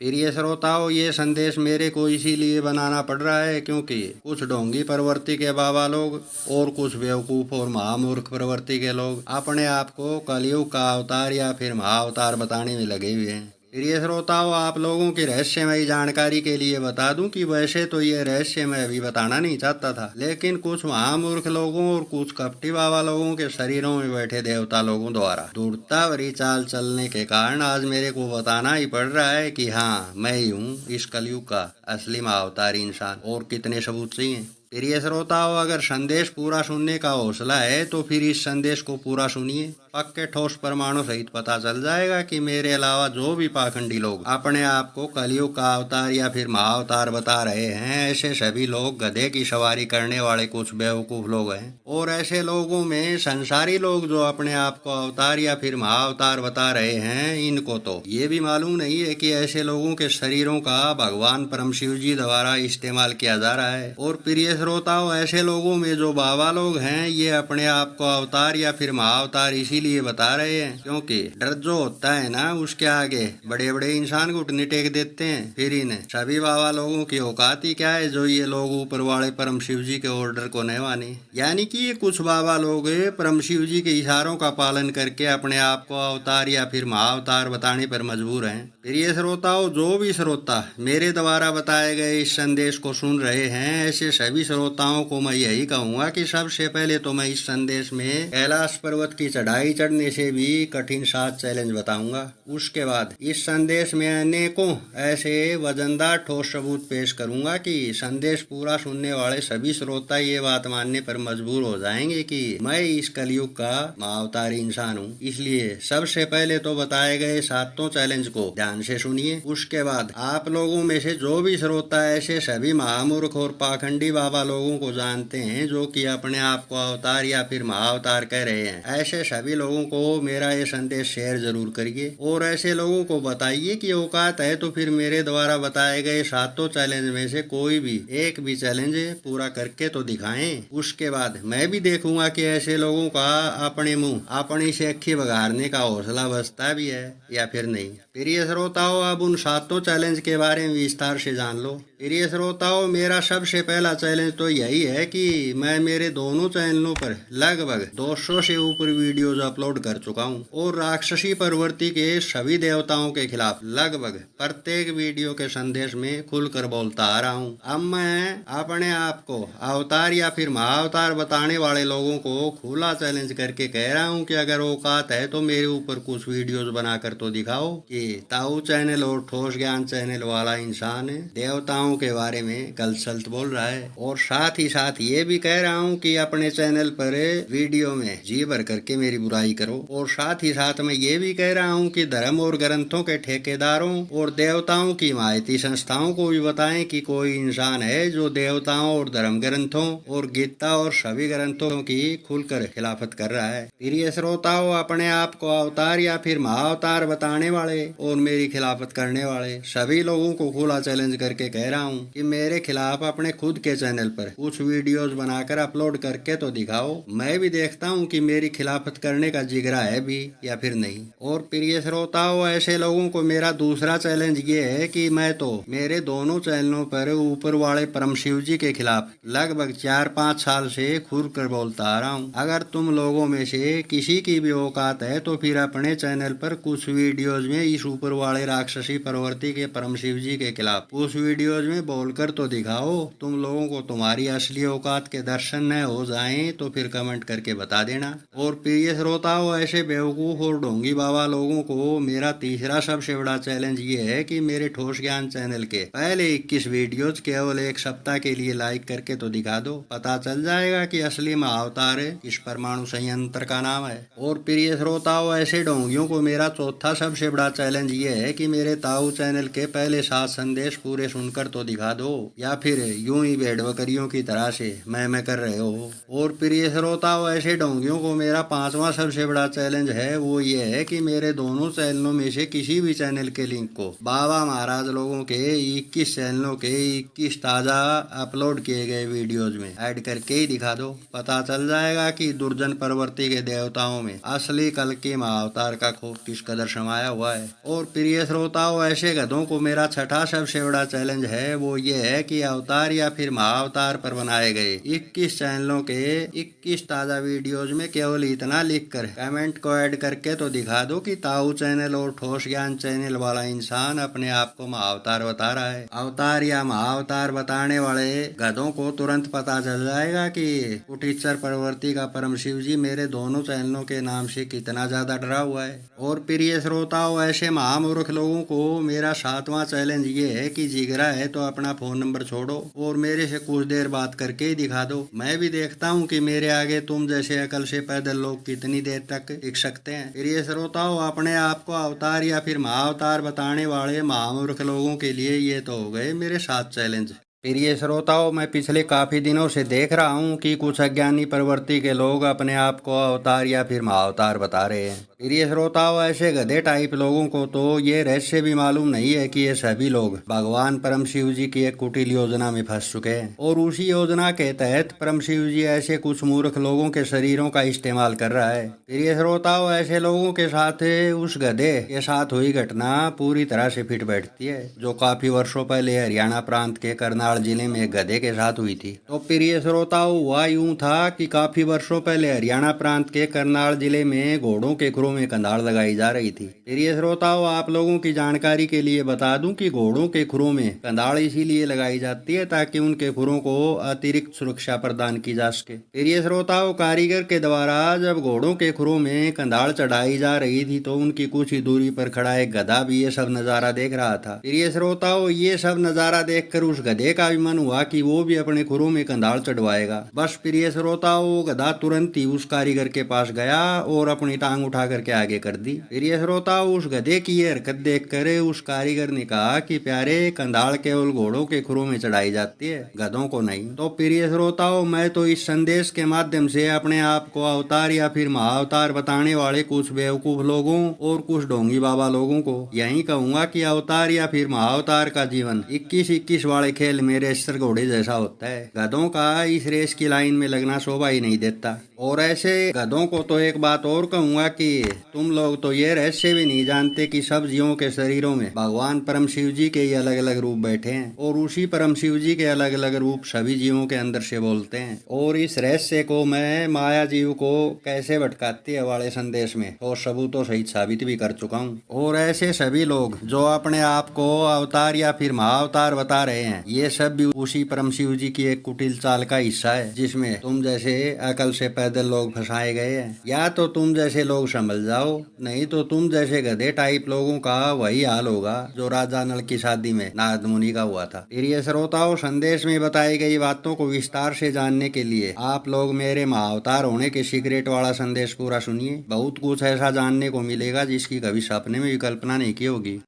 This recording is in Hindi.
प्रिय श्रोताओं, ये संदेश मेरे को इसीलिए बनाना पड़ रहा है क्योंकि कुछ ढोंगी प्रवृत्ति के बाबा लोग और कुछ बेवकूफ़ और महामूर्ख प्रवृत्ति के लोग अपने आप को कलयुग का अवतार या फिर महाअवतार बताने में लगे हुए हैं। प्रिय श्रोताओं, आप लोगों की रहस्यमयी जानकारी के लिए बता दूं कि वैसे तो ये रहस्य मैं अभी बताना नहीं चाहता था, लेकिन कुछ महामूर्ख लोगों और कुछ कपटी बाबा लोगों के शरीरों में बैठे देवता लोगों द्वारा दूरता भरी चाल चलने के कारण आज मेरे को बताना ही पड़ रहा है कि हाँ, मैं ही हूँ इस कलयुग का असली महाअवतारी इंसान। और कितने सबूत चाहिए? प्रिय श्रोताओं, अगर संदेश पूरा सुनने का हौसला है तो फिर इस संदेश को पूरा सुनिए। पक्के ठोस प्रमाणों सहित पता चल जाएगा कि मेरे अलावा जो भी पाखंडी लोग अपने आप को कलयुग का अवतार या फिर महाअवतार बता रहे हैं, ऐसे सभी लोग गधे की सवारी करने वाले कुछ बेवकूफ लोग हैं। और ऐसे लोगों में संसारी लोग जो अपने आप को अवतार या फिर महाअवतार बता रहे हैं, इनको तो ये भी मालूम नहीं है कि ऐसे लोगों के शरीरों का भगवान परम शिव जी द्वारा इस्तेमाल किया जा रहा है। और प्रिय श्रोताओं, ऐसे लोगों में जो बाबा लोग हैं, ये अपने आप को अवतार या फिर महाअवतार इसीलिए बता रहे हैं क्योंकि डर जो होता है ना, उसके आगे बड़े बड़े इंसान घुटने टेक देते हैं। फिर इन्हें सभी बाबा लोगों की औकात ही क्या है जो ये लोग ऊपर वाले परम शिव जी के ऑर्डर को नहीं माने। यानी कि ये कुछ बाबा लोग परम शिव जी के इशारों का पालन करके अपने आप को अवतार या फिर महाअवतार बताने पर मजबूर हैं। प्रिय श्रोताओं, जो भी श्रोता मेरे द्वारा बताए गए इस संदेश को सुन रहे हैं, ऐसे सभी श्रोताओं को मैं यही कहूंगा कि सबसे पहले तो मैं इस संदेश में कैलाश पर्वत की चढ़ाई चढ़ने से भी कठिन 7 चैलेंज बताऊंगा। उसके बाद इस संदेश में अनेकों ऐसे वजनदार ठोस सबूत पेश करूंगा कि संदेश पूरा सुनने वाले सभी श्रोता ये बात मानने पर मजबूर हो जाएंगे कि मैं इस कलयुग का महाअवतारी इंसान हूँ। इसलिए सबसे पहले तो बताए गए 7 चैलेंज को ध्यान से सुनिए। उसके बाद आप लोगों में से जो भी श्रोता ऐसे सभी महामूर्ख और पाखंडी बाबा लोगों को जानते हैं जो कि अपने आप को अवतार या फिर महाअवतार कह रहे हैं, ऐसे सभी लोगों को मेरा ये संदेश शेयर जरूर करिए और ऐसे लोगों को बताइए कि औकात है तो फिर मेरे द्वारा बताए गए 7 चैलेंज में से कोई भी एक भी चैलेंज पूरा करके तो दिखाएं। उसके बाद मैं भी देखूंगा कि ऐसे लोगों का अपने मुंह अपनी से अक्खी बघारने का हौसला बचता भी है या फिर नहीं। प्रिय श्रोताओं, अब उन 7 चैलेंज के बारे में विस्तार से जान लो। प्रिय श्रोताओं, मेरा सबसे पहला चैलेंज तो यही है कि मैं मेरे दोनों चैनलों पर लगभग 200 से ऊपर वीडियोज अपलोड कर चुका हूं और राक्षसी प्रवृत्ति के सभी देवताओं के खिलाफ लगभग प्रत्येक वीडियो के संदेश में खुलकर बोलता आ रहा हूं। अब मैं अपने आप को अवतार या फिर महाअवतार बताने वाले लोगों को खुला चैलेंज करके कह रहा हूं कि अगर औकात है तो मेरे ऊपर कुछ वीडियोज बनाकर तो दिखाओ कि ताऊ चैनल और ठोस ज्ञान चैनल वाला इंसान देवताओं के बारे में गलत सलत बोल रहा है। और साथ ही साथ ये भी कह रहा हूँ कि अपने चैनल पर वीडियो में जी भर करके मेरी बुराई करो। और साथ ही साथ मैं ये भी कह रहा हूँ कि धर्म और ग्रंथों के ठेकेदारों और देवताओं की हिमायती संस्थाओं को भी बताएं कि कोई इंसान है जो देवताओं और धर्म ग्रंथों और गीता और सभी ग्रंथों की खुलकर खिलाफत कर रहा है। प्रिय श्रोताओं, अपने आप को अवतार या फिर महाअवतार बताने वाले और मेरी खिलाफत करने वाले सभी लोगों को खुला चैलेंज करके कह रहा हूँ कि मेरे खिलाफ अपने खुद के चैनल पर कुछ वीडियोस बनाकर अपलोड करके तो दिखाओ। मैं भी देखता हूँ कि मेरी खिलाफत करने का जिगरा है भी या फिर नहीं। और प्रिय श्रोताओं, ऐसे लोगों को मेरा दूसरा चैलेंज ये है कि मैं तो मेरे दोनों चैनलों पर ऊपर वाले परम शिव जी के खिलाफ लगभग 4-5 साल से खुल कर बोलता आ रहा हूँ। अगर तुम लोगों में से किसी की भी औकात है तो फिर अपने चैनल पर कुछ वीडियोज में इस ऊपर वाले राक्षसी प्रवृत्ति के परम शिव जी के खिलाफ उस वीडियोज में बोलकर तो दिखाओ। तुम लोगों को तुम्हारी असली औकात के दर्शन न हो जाएं तो फिर कमेंट करके बता देना। और प्रिय श्रोताओं, ऐसे बेवकूफ और ढोंगी बाबा लोगों को मेरा तीसरा सबसे बड़ा चैलेंज ये है कि मेरे ठोस ज्ञान चैनल के पहले 21 वीडियोज केवल एक सप्ताह के लिए लाइक करके तो दिखा दो। पता चल जाएगा कि असली महाअवतार इस परमाणु संयंत्र का नाम है। और प्रिय श्रोताओं, ऐसे ढोंगियों को मेरा चौथा सबसे बड़ा चैलेंज ये है कि मेरे ताऊ चैनल के पहले 7 संदेश पूरे सुनकर तो तो दिखा दो, या फिर यूं ही भेड़ बकरियों की तरह से मैं कर रहे हो। और प्रिय श्रोताओं, ऐसे ढोंगियों को मेरा 5वां सबसे बड़ा चैलेंज है, वो ये है कि मेरे दोनों चैनलों में से किसी भी चैनल के लिंक को बाबा महाराज लोगों के 21 चैनलों के 21 ताजा अपलोड किए गए वीडियोज में ऐड करके ही दिखा दो। पता चल जाएगा कि दुर्जन प्रवृत्ति के देवताओं में असली कल के महाअवतार का खौफ किस कदर समाया हुआ है। और प्रिय श्रोताओं, ऐसे गधों को मेरा 6ठा सबसे बड़ा चैलेंज है, वो ये है कि अवतार या फिर महाअवतार पर बनाए गए 21 चैनलों के 21 ताजा वीडियोज में केवल इतना लिखकर कमेंट को ऐड करके तो दिखा दो कि ताऊ चैनल और ठोस ज्ञान चैनल वाला इंसान अपने आप को महाअवतार बता रहा है। अवतार या महाअवतार बताने वाले गधों को तुरंत पता चल जाएगा कि कुटीचर प्रवृत्ति का परम शिव जी मेरे दोनों चैनलों के नाम से कितना ज्यादा डरा हुआ है। और प्रिय श्रोताओं, ऐसे महामूर्ख लोगों को मेरा 7वां चैलेंज ये है कि जिगरा है तो अपना फोन नंबर छोड़ो और मेरे से कुछ देर बात करके ही दिखा दो। मैं भी देखता हूँ कि मेरे आगे तुम जैसे अकल से पैदल लोग कितनी देर तक टिक सकते हैं। प्रिय श्रोताओं, अपने आप को अवतार या फिर महाअवतार बताने वाले महामूर्ख लोगों के लिए ये तो हो गए मेरे 7 चैलेंज। प्रिय श्रोताओं, मैं पिछले काफी दिनों से देख रहा हूँ कि कुछ अज्ञानी प्रवृत्ति के लोग अपने आप को अवतार या फिर महाअवतार बता रहे हैं। प्रिय श्रोताओं, ऐसे गधे टाइप लोगों को तो ये रहस्य भी मालूम नहीं है कि ये सभी लोग भगवान परम शिव जी की एक कुटिल योजना में फंस चुके हैं और उसी योजना के तहत परम शिव जी ऐसे कुछ मूर्ख लोगों के शरीरों का इस्तेमाल कर रहा है। प्रिय श्रोताओं, ऐसे लोगों के साथ उस गधे के साथ हुई घटना पूरी तरह से फिट बैठती है जो काफी वर्षों पहले हरियाणा प्रांत के करनाल जिले में एक गधे के साथ हुई थी। तो प्रिय श्रोताओं, हुआ यूं था कि काफी वर्षों पहले हरियाणा प्रांत के करनाल जिले में घोड़ों के खुरों में कंधाड़ लगाई जा रही थी। प्रिय श्रोताओं, आप लोगों की जानकारी के लिए बता दूं कि घोड़ों के खुरों में कंधाड़ इसीलिए लगाई जाती है ताकि उनके खुरों को अतिरिक्त सुरक्षा प्रदान की जा सके। प्रिय श्रोताओं, कारीगर के द्वारा जब घोड़ों के खुरों में कंधाड़ चढ़ाई जा रही थी तो उनकी कुछ ही दूरी पर खड़ा एक गधा भी ये सब नजारा देख रहा था। प्रिय श्रोताओं, ये सब नजारा देखकर उस गधे का भी मन हुआ कि वो भी अपने खुरों में कंधाड़ चढ़वाएगा। बस प्रिय श्रोताओं, गधा तुरंत ही उस कारीगर के पास गया और अपनी टांग उठा करके आगे कर दी। प्रिय श्रोताओं, उस गधे की ये हरकत देखकर उस कारीगर ने कहा कि प्यारे, कंधाड़ केवल घोड़ों के खुरों में चढ़ाई जाती है, गधों को नहीं। तो प्रिय श्रोताओं, मैं तो इस संदेश के माध्यम से अपने आप को अवतार या फिर महाअवतार बताने वाले कुछ बेवकूफ लोगों और कुछ ढोंगी बाबा लोगों को यही कहूंगा कि अवतार या फिर महाअवतार का जीवन 21-21 वाले खेल में रेसर घोड़े जैसा होता है। गधों का इस रेस की लाइन में लगना शोभा ही नहीं देता। और ऐसे गधों को तो एक बात और कहूंगा कि तुम लोग तो ये रहस्य भी नहीं जानते कि सब जीवों के शरीरों में भगवान परम शिव जी के अलग अलग रूप बैठे हैं और उसी परम शिव जी के अलग अलग रूप सभी जीवों के अंदर से बोलते हैं। और इस रहस्य को मैं माया जीव को कैसे भटकाती है वाले संदेश में और सबूतों सहित साबित भी कर चुका हूँ। और ऐसे सभी लोग जो अपने आप को अवतार या फिर महाअवतार बता रहे हैं, ये सब भी उसी परम शिव जी की एक कुटिल चाल का हिस्सा है जिसमें तुम जैसे अकल से पैदल लोग फंसाए गए हैं। या तो तुम जैसे लोग संभल जाओ, नहीं तो तुम जैसे गधे टाइप लोगों का वही हाल होगा जो राजा नल की शादी में नारद मुनि का हुआ था। प्रिय श्रोताओं, संदेश में बताई गई बातों को विस्तार से जानने के लिए आप लोग मेरे महाअवतार होने के सीक्रेट वाला संदेश पूरा सुनिए। बहुत कुछ ऐसा जानने को मिलेगा जिसकी कभी सपने में भी कल्पना नहीं की होगी।